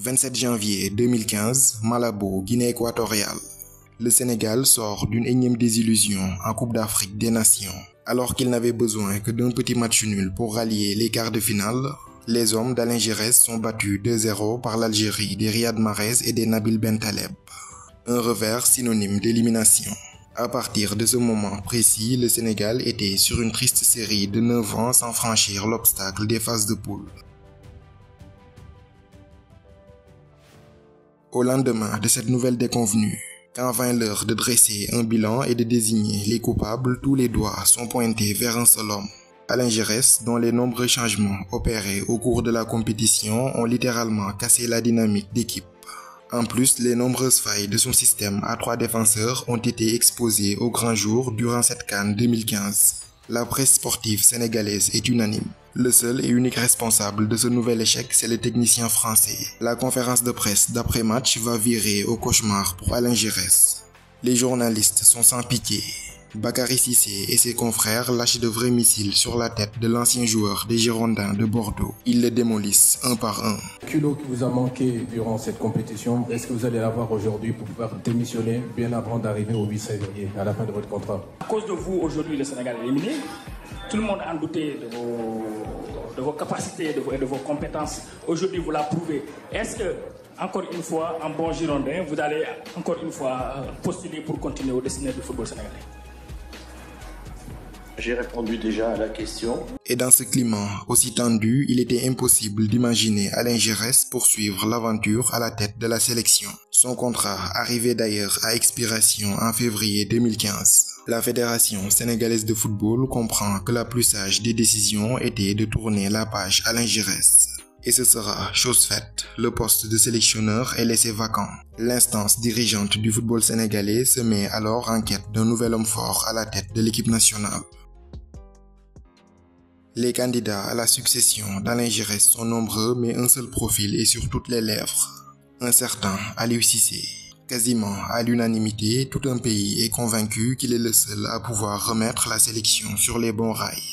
27 janvier 2015, Malabo, Guinée équatoriale. Le Sénégal sort d'une énième désillusion en Coupe d'Afrique des Nations. Alors qu'il n'avait besoin que d'un petit match nul pour rallier les quarts de finale, les hommes d'Alain Giresse sont battus 2-0 par l'Algérie des Riyad Mahrez et des Nabil Bentaleb. Un revers synonyme d'élimination. À partir de ce moment précis, le Sénégal était sur une triste série de 9 ans sans franchir l'obstacle des phases de poule. Au lendemain de cette nouvelle déconvenue, quand vint l'heure de dresser un bilan et de désigner les coupables, tous les doigts sont pointés vers un seul homme. Alain Giresse, dont les nombreux changements opérés au cours de la compétition ont littéralement cassé la dynamique d'équipe. En plus, les nombreuses failles de son système à 3 défenseurs ont été exposées au grand jour durant cette CAN 2015. La presse sportive sénégalaise est unanime. Le seul et unique responsable de ce nouvel échec, c'est le technicien français. La conférence de presse d'après-match va virer au cauchemar pour Alain Giresse. Les journalistes sont sans pitié. Bakary Cissé et ses confrères lâchent de vrais missiles sur la tête de l'ancien joueur des Girondins de Bordeaux. Ils le démolissent un par un. Le culot qui vous a manqué durant cette compétition, est-ce que vous allez l'avoir aujourd'hui pour pouvoir démissionner bien avant d'arriver au 8 février, à la fin de votre contrat? À cause de vous, aujourd'hui, le Sénégal est éliminé. Tout le monde a douté de vos capacités et de vos compétences. Aujourd'hui, vous la prouvez. Est-ce que, encore une fois, en bon Girondin, vous allez encore une fois postuler pour continuer au destiné du football sénégalais? J'ai répondu déjà à la question. Et dans ce climat aussi tendu, il était impossible d'imaginer Alain Giresse poursuivre l'aventure à la tête de la sélection. Son contrat arrivait d'ailleurs à expiration en février 2015. La Fédération sénégalaise de football comprend que la plus sage des décisions était de tourner la page Alain Giresse. Et ce sera chose faite, le poste de sélectionneur est laissé vacant. L'instance dirigeante du football sénégalais se met alors en quête d'un nouvel homme fort à la tête de l'équipe nationale. Les candidats à la succession d'Alain Giresse sont nombreux, mais un seul profil est sur toutes les lèvres. Un certain Aliou Cissé. Quasiment à l'unanimité, tout un pays est convaincu qu'il est le seul à pouvoir remettre la sélection sur les bons rails.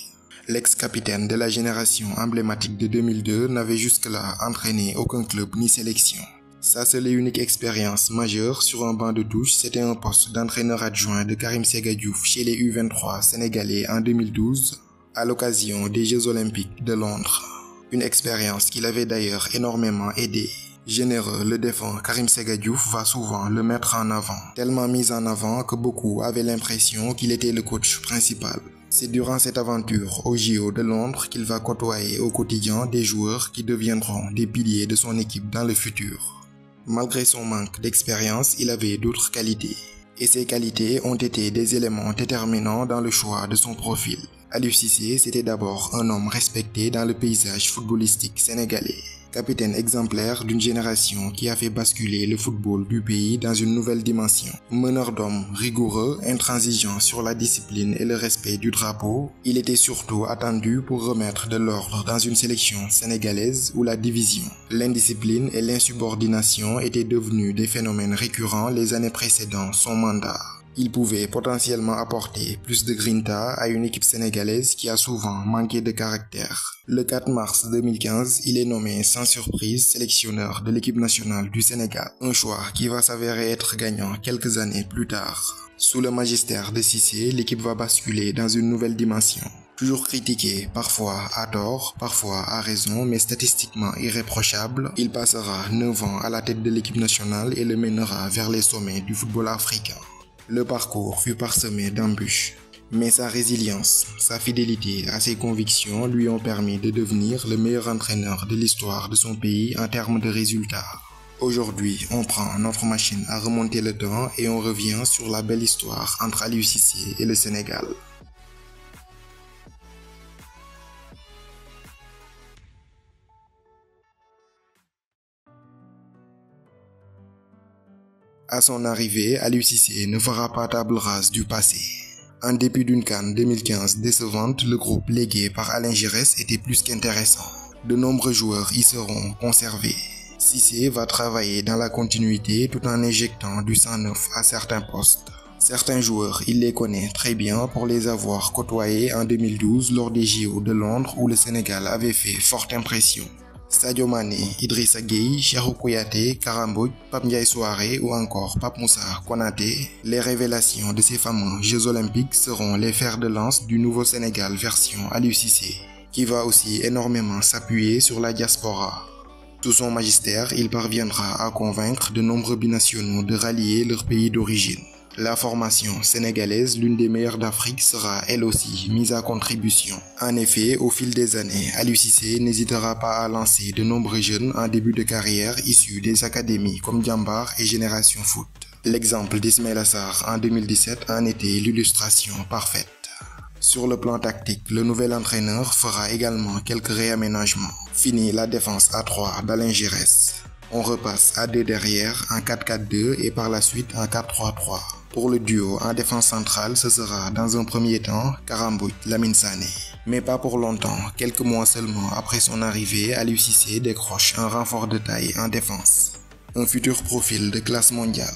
L'ex-capitaine de la génération emblématique de 2002 n'avait jusque-là entraîné aucun club ni sélection. Sa seule et unique expérience majeure sur un banc de touche, c'était un poste d'entraîneur adjoint de Karim Séga Diouf chez les U23 sénégalais en 2012, à l'occasion des Jeux Olympiques de Londres. Une expérience qui l'avait d'ailleurs énormément aidé. Généreux, le défunt Karim Séga Diouf va souvent le mettre en avant, tellement mis en avant que beaucoup avaient l'impression qu'il était le coach principal. C'est durant cette aventure au JO de Londres qu'il va côtoyer au quotidien des joueurs qui deviendront des piliers de son équipe dans le futur. Malgré son manque d'expérience, il avait d'autres qualités. Et ces qualités ont été des éléments déterminants dans le choix de son profil. Aliou Cissé, c'était d'abord un homme respecté dans le paysage footballistique sénégalais. Capitaine exemplaire d'une génération qui a fait basculer le football du pays dans une nouvelle dimension. Meneur d'hommes rigoureux, intransigeant sur la discipline et le respect du drapeau, il était surtout attendu pour remettre de l'ordre dans une sélection sénégalaise où la division, l'indiscipline et l'insubordination étaient devenus des phénomènes récurrents les années précédant son mandat. Il pouvait potentiellement apporter plus de grinta à une équipe sénégalaise qui a souvent manqué de caractère. Le 4 mars 2015, il est nommé sans surprise sélectionneur de l'équipe nationale du Sénégal, un choix qui va s'avérer être gagnant quelques années plus tard. Sous le magistère de Cissé, l'équipe va basculer dans une nouvelle dimension. Toujours critiqué, parfois à tort, parfois à raison, mais statistiquement irréprochable, il passera 9 ans à la tête de l'équipe nationale et le mènera vers les sommets du football africain. Le parcours fut parsemé d'embûches, mais sa résilience, sa fidélité à ses convictions lui ont permis de devenir le meilleur entraîneur de l'histoire de son pays en termes de résultats. Aujourd'hui, on prend notre machine à remonter le temps et on revient sur la belle histoire entre Aliou Cissé et le Sénégal. À son arrivée, Aliou Cissé ne fera pas table rase du passé. En dépit d'une CAN 2015 décevante, le groupe légué par Alain Giresse était plus qu'intéressant. De nombreux joueurs y seront conservés. Cissé va travailler dans la continuité tout en injectant du sang neuf à certains postes. Certains joueurs, il les connaît très bien pour les avoir côtoyés en 2012 lors des JO de Londres où le Sénégal avait fait forte impression. Sadio Mané, Idrissa Gueye, Cheikhou Kouyaté, Kara Mbodj, Pape Ndiaye Souaré ou encore Pape Moussa Konaté, les révélations de ces fameux Jeux Olympiques seront les fers de lance du nouveau Sénégal version Aliou Cissé, qui va aussi énormément s'appuyer sur la diaspora. Sous son magistère, il parviendra à convaincre de nombreux binationaux de rallier leur pays d'origine. La formation sénégalaise, l'une des meilleures d'Afrique, sera elle aussi mise à contribution. En effet, au fil des années, Aliou Cissé n'hésitera pas à lancer de nombreux jeunes en début de carrière issus des académies comme Diambar et Génération Foot. L'exemple d'Ismaïla Sarr en 2017 en était l'illustration parfaite. Sur le plan tactique, le nouvel entraîneur fera également quelques réaménagements. Fini la défense à 3 d'Alain Giresse. On repasse à 2 derrière en 4-4-2 et par la suite en 4-3-3. Pour le duo en défense centrale, ce sera dans un premier temps Kara Mbodj, Lamine Sané. Mais pas pour longtemps, quelques mois seulement après son arrivée, Aliou Cissé décroche un renfort de taille en défense. Un futur profil de classe mondiale.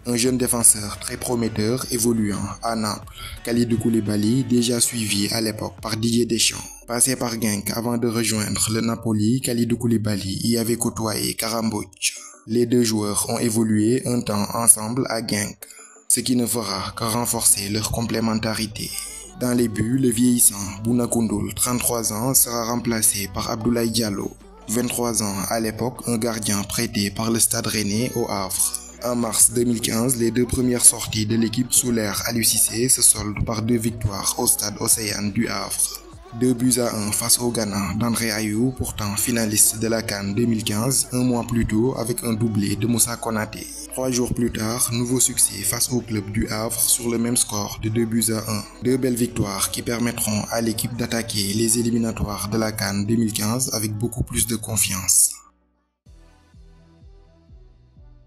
Un jeune défenseur très prometteur évoluant à Naples, Kalidou Koulibaly, déjà suivi à l'époque par Didier Deschamps. Passé par Genk avant de rejoindre le Napoli, Kalidou Koulibaly y avait côtoyé Kara Mbodj. Les deux joueurs ont évolué un temps ensemble à Genk, ce qui ne fera que renforcer leur complémentarité. Dans les buts, le vieillissant Bouna Koundoul, 33 ans, sera remplacé par Abdoulaye Diallo, 23 ans à l'époque, un gardien prêté par le Stade Rennais au Havre. En mars 2015, les 2 premières sorties de l'équipe sous l'ère Aliou Cissé se soldent par 2 victoires au Stade Océane du Havre. 2-1 face au Ghana d'André Ayew, pourtant finaliste de la CAN 2015, un mois plus tôt avec un doublé de Moussa Konaté. 3 jours plus tard, nouveau succès face au club du Havre sur le même score de 2-1. 2 belles victoires qui permettront à l'équipe d'attaquer les éliminatoires de la CAN 2015 avec beaucoup plus de confiance.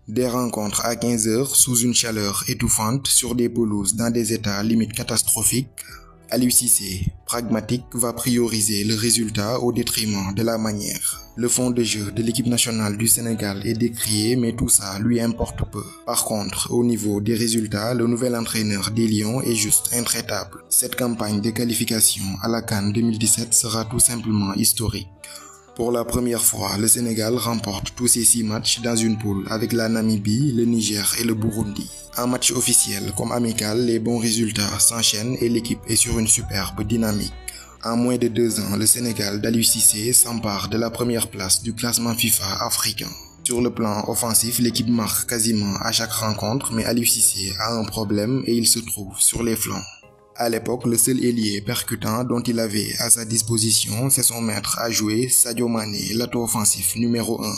Des rencontres à 15 heures sous une chaleur étouffante sur des pelouses dans des états limite catastrophiques, Aliou Cissé, pragmatique, va prioriser le résultat au détriment de la manière. Le fond de jeu de l'équipe nationale du Sénégal est décrié, mais tout ça lui importe peu. Par contre, au niveau des résultats, le nouvel entraîneur des Lions est juste intraitable. Cette campagne de qualification à la CAN 2017 sera tout simplement historique. Pour la première fois, le Sénégal remporte tous ses 6 matchs dans une poule avec la Namibie, le Niger et le Burundi. En match officiel comme amical, les bons résultats s'enchaînent et l'équipe est sur une superbe dynamique. En moins de 2 ans, le Sénégal d'Aliou Cissé s'empare de la première place du classement FIFA africain. Sur le plan offensif, l'équipe marque quasiment à chaque rencontre, mais Aliou Cissé a un problème et il se trouve sur les flancs. À l'époque, le seul ailier percutant dont il avait à sa disposition, c'est son maître à jouer, Sadio Mané, l'atout offensif numéro 1.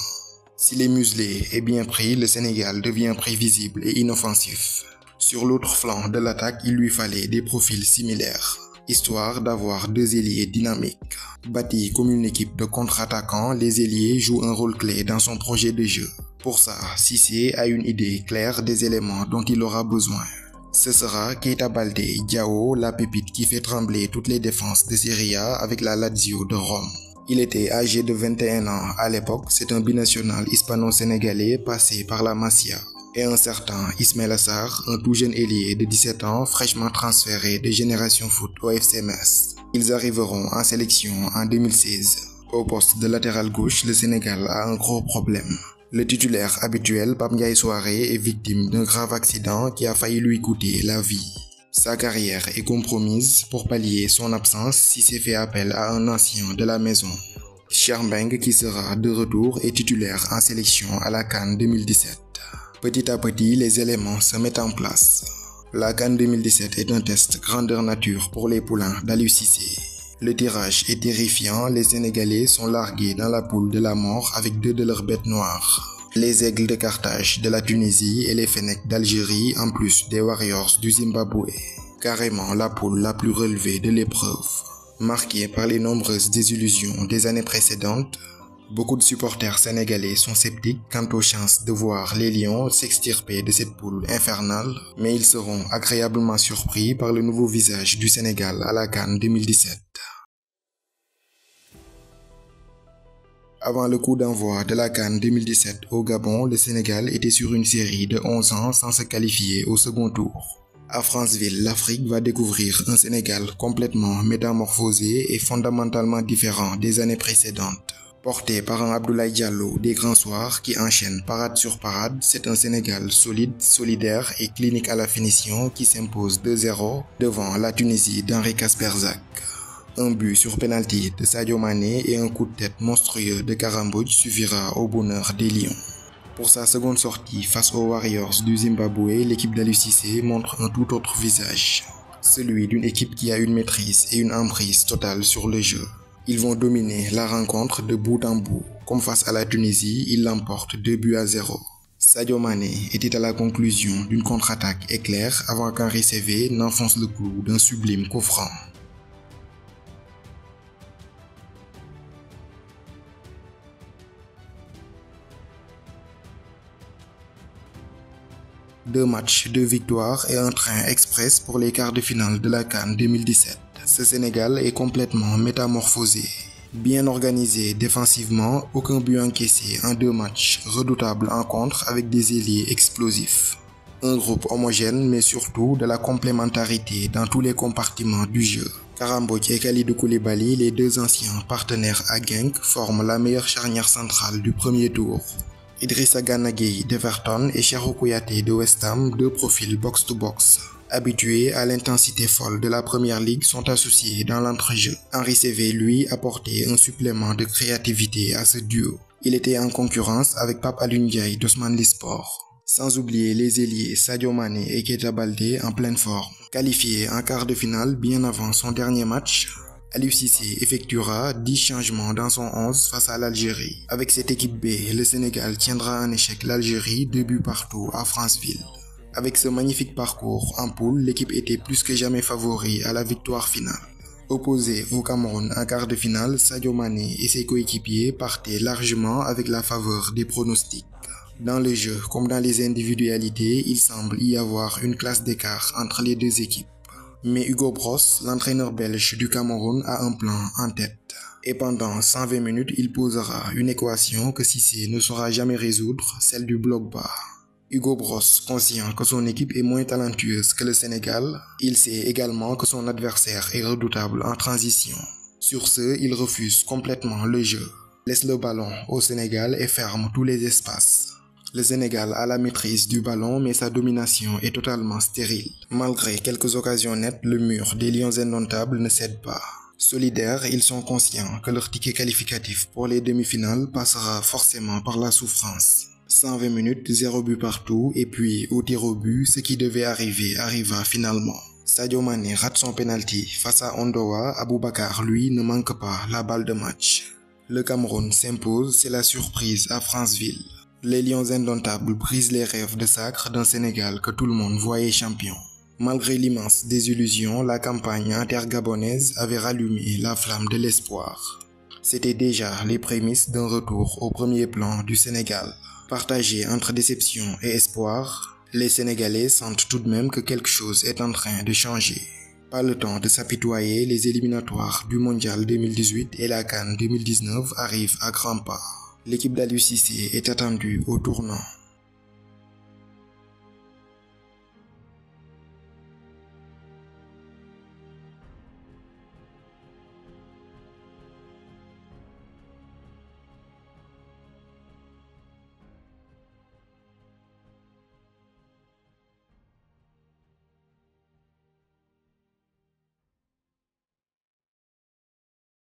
S'il est muselé et bien pris, le Sénégal devient prévisible et inoffensif. Sur l'autre flanc de l'attaque, il lui fallait des profils similaires, histoire d'avoir 2 ailiers dynamiques. Bâtis comme une équipe de contre-attaquants, les ailiers jouent un rôle clé dans son projet de jeu. Pour ça, Cissé a une idée claire des éléments dont il aura besoin. Ce sera Keita Baldé Diao, la pépite qui fait trembler toutes les défenses de Serie A avec la Lazio de Rome. Il était âgé de 21 ans à l'époque, c'est un binational hispano-sénégalais passé par la Masia. Et un certain Ismaïla Sarr, un tout jeune ailier de 17 ans fraîchement transféré de Génération Foot au FC Metz. Ils arriveront en sélection en 2016. Au poste de latéral gauche, le Sénégal a un gros problème. Le titulaire habituel, Pape Ndiaye Souaré, est victime d'un grave accident qui a failli lui coûter la vie. Sa carrière est compromise. Pour pallier son absence, Cissé fait appel à un ancien de la maison, Cheikh Mbengue, qui sera de retour et titulaire en sélection à la CAN 2017. Petit à petit, les éléments se mettent en place. La CAN 2017 est un test grandeur nature pour les poulains d'Aliou Cissé. Le tirage est terrifiant, les Sénégalais sont largués dans la poule de la mort avec 2 de leurs bêtes noires. Les Aigles de Carthage de la Tunisie et les Fennecs d'Algérie, en plus des Warriors du Zimbabwe. Carrément la poule la plus relevée de l'épreuve. Marquée par les nombreuses désillusions des années précédentes, beaucoup de supporters sénégalais sont sceptiques quant aux chances de voir les Lions s'extirper de cette poule infernale, mais ils seront agréablement surpris par le nouveau visage du Sénégal à la CAN 2017. Avant le coup d'envoi de la CAN 2017 au Gabon, le Sénégal était sur une série de 11 ans sans se qualifier au second tour. À Franceville, l'Afrique va découvrir un Sénégal complètement métamorphosé et fondamentalement différent des années précédentes. Porté par un Abdoulaye Diallo des grands soirs qui enchaîne parade sur parade, c'est un Sénégal solide, solidaire et clinique à la finition qui s'impose 2-0 devant la Tunisie d'Henri Kasperzak. Un but sur penalty de Sadio Mané et un coup de tête monstrueux de Kara Mbodj suffira au bonheur des Lions. Pour sa seconde sortie face aux Warriors du Zimbabwe, l'équipe d'Aliou Cissé montre un tout autre visage. Celui d'une équipe qui a une maîtrise et une emprise totale sur le jeu. Ils vont dominer la rencontre de bout en bout. Comme face à la Tunisie, ils l'emportent 2-0. Sadio Mané était à la conclusion d'une contre-attaque éclair avant qu'Henri Saivet n'enfonce le clou d'un sublime coup franc. Deux matchs, 2 victoires et un train express pour les quarts de finale de la CAN 2017. Ce Sénégal est complètement métamorphosé. Bien organisé défensivement, aucun but encaissé en 2 matchs, redoutable en contre avec des ailiers explosifs. Un groupe homogène mais surtout de la complémentarité dans tous les compartiments du jeu. Kara Mbodj et Kalidou Koulibaly, les 2 anciens partenaires à Genk, forment la meilleure charnière centrale du premier tour. Idrissa Gana Gueye d'Everton et Cheikhou Kouyaté de West Ham, 2 profils box-to-box. Habitués à l'intensité folle de la première ligue, sont associés dans l'entrejeu. Henri Saivet, lui, apportait un supplément de créativité à ce duo. Il était en concurrence avec Pape Alioune Ndiaye d'Osmanlisport. Sans oublier les ailiers Sadio Mané et Keita Baldé en pleine forme. Qualifié en quart de finale bien avant son dernier match, Aliou Cissé effectuera 10 changements dans son 11 face à l'Algérie. Avec cette équipe B, le Sénégal tiendra en échec l'Algérie 2 buts partout à Franceville. Avec ce magnifique parcours en poule, l'équipe était plus que jamais favori à la victoire finale. Opposé au Cameroun en quart de finale, Sadio Mané et ses coéquipiers partaient largement avec la faveur des pronostics. Dans le jeu comme dans les individualités, il semble y avoir une classe d'écart entre les 2 équipes. Mais Hugo Bross, l'entraîneur belge du Cameroun, a un plan en tête. Et pendant 120 minutes, il posera une équation que Cissé ne saura jamais résoudre, celle du bloc bas. Hugo Bross, conscient que son équipe est moins talentueuse que le Sénégal, il sait également que son adversaire est redoutable en transition. Sur ce, il refuse complètement le jeu, laisse le ballon au Sénégal et ferme tous les espaces. Le Sénégal a la maîtrise du ballon mais sa domination est totalement stérile. Malgré quelques occasions nettes, le mur des Lions indomptables ne cède pas. Solidaires, ils sont conscients que leur ticket qualificatif pour les demi-finales passera forcément par la souffrance. 120 minutes, 0 but partout et puis au tir au but, ce qui devait arriver arriva finalement. Sadio Mané rate son penalty face à Ondoa, Aboubakar lui ne manque pas la balle de match. Le Cameroun s'impose, c'est la surprise à Franceville. Les Lions indomptables brisent les rêves de sacre d'un Sénégal que tout le monde voyait champion. Malgré l'immense désillusion, la campagne intergabonaise avait rallumé la flamme de l'espoir. C'était déjà les prémices d'un retour au premier plan du Sénégal. Partagés entre déception et espoir, les Sénégalais sentent tout de même que quelque chose est en train de changer. Pas le temps de s'apitoyer, les éliminatoires du Mondial 2018 et la CAN 2019 arrivent à grands pas. L'équipe d'Aliou Cissé est attendue au tournant.